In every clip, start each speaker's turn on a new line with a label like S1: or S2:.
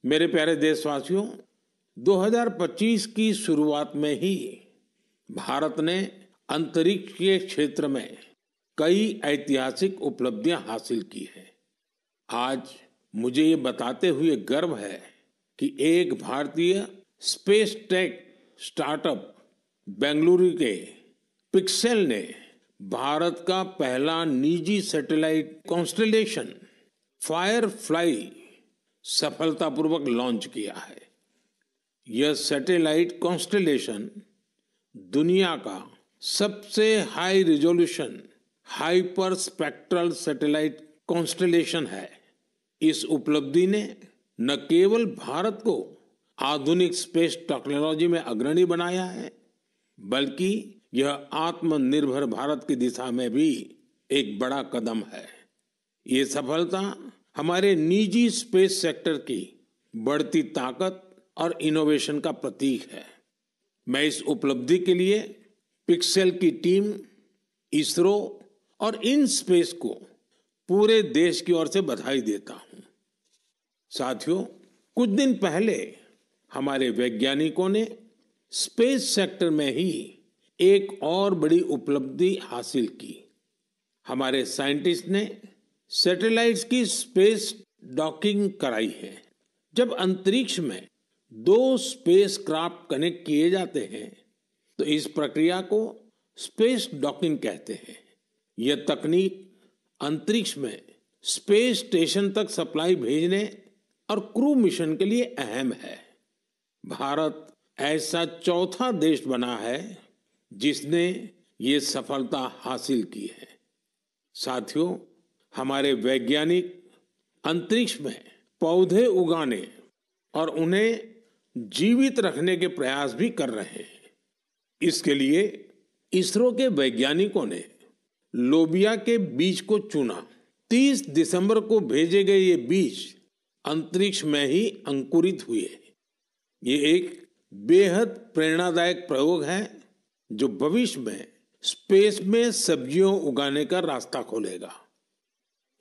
S1: मेरे प्यारे देशवासियों, 2025 की शुरुआत में ही भारत ने अंतरिक्ष के क्षेत्र में कई ऐतिहासिक उपलब्धियां हासिल की हैं। आज मुझे ये बताते हुए गर्व है कि एक भारतीय स्पेस टेक स्टार्टअप बेंगलुरु के पिक्सेल ने भारत का पहला निजी सैटेलाइट कॉन्स्टेलेशन फायरफ्लाई सफलतापूर्वक लॉन्च किया है। यह सैटेलाइट कॉन्स्टेलेशन दुनिया का सबसे high resolution hyper spectral satellite constellation है। इस उपलब्धि ने न केवल भारत को आधुनिक स्पेस टेक्नोलॉजी में अग्रणी बनाया है, बल्कि यह आत्मनिर्भर भारत की दिशा में भी एक बड़ा कदम है। ये सफलता हमारे निजी स्पेस सेक्टर की बढ़ती ताकत और इनोवेशन का प्रतीक है। मैं इस उपलब्धि के लिए पिक्सेल की टीम, इसरो और इन स्पेस को पूरे देश की ओर से बधाई देता हूं। साथियों, कुछ दिन पहले हमारे वैज्ञानिकों ने स्पेस सेक्टर में ही एक और बड़ी उपलब्धि हासिल की। हमारे साइंटिस्ट ने सैटेलाइट्स की स्पेस डॉकिंग कराई है। जब अंतरिक्ष में दो स्पेसक्राफ्ट कनेक्ट किए जाते हैं तो इस प्रक्रिया को स्पेस डॉकिंग कहते हैं। यह तकनीक अंतरिक्ष में स्पेस स्टेशन तक सप्लाई भेजने और क्रू मिशन के लिए अहम है। भारत ऐसा चौथा देश बना है जिसने ये सफलता हासिल की है। साथियों, हमारे वैज्ञानिक अंतरिक्ष में पौधे उगाने और उन्हें जीवित रखने के प्रयास भी कर रहे हैं। इसके लिए इसरो के वैज्ञानिकों ने लोबिया के बीज को चुना। 30 दिसंबर को भेजे गए ये बीज अंतरिक्ष में ही अंकुरित हुए। ये एक बेहद प्रेरणादायक प्रयोग है जो भविष्य में स्पेस में सब्जियों उगाने का रास्ता खोलेगा।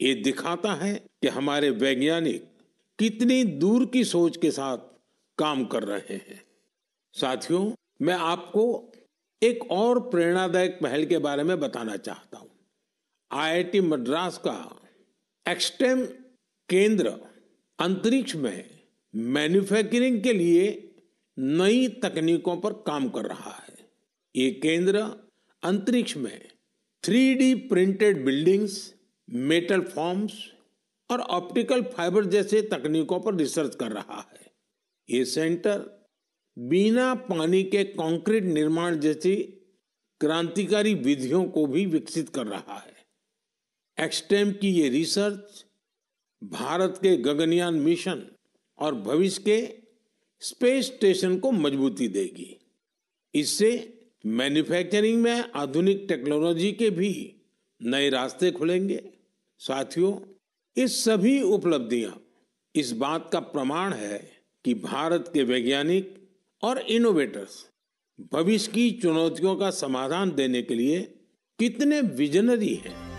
S1: ये दिखाता है कि हमारे वैज्ञानिक कितनी दूर की सोच के साथ काम कर रहे हैं। साथियों, मैं आपको एक और प्रेरणादायक पहल के बारे में बताना चाहता हूं। आईआईटी मद्रास का एक्सटेम केंद्र अंतरिक्ष में मैन्युफैक्चरिंग के लिए नई तकनीकों पर काम कर रहा है। ये केंद्र अंतरिक्ष में 3D printed buildings, metal forms और ऑप्टिकल फाइबर जैसे तकनीकों पर रिसर्च कर रहा है। ये सेंटर बिना पानी के कंक्रीट निर्माण जैसी क्रांतिकारी विधियों को भी विकसित कर रहा है। एक्सटेम की ये रिसर्च भारत के गगनयान मिशन और भविष्य के स्पेस स्टेशन को मजबूती देगी। इससे मैन्युफैक्चरिंग में आधुनिक टेक्नोलॉजी के भी नए रास्ते खुलेंगे। साथियों, ये सभी उपलब्धियां इस बात का प्रमाण है कि भारत के वैज्ञानिक और इनोवेटर्स भविष्य की चुनौतियों का समाधान देने के लिए कितने विजनरी हैं।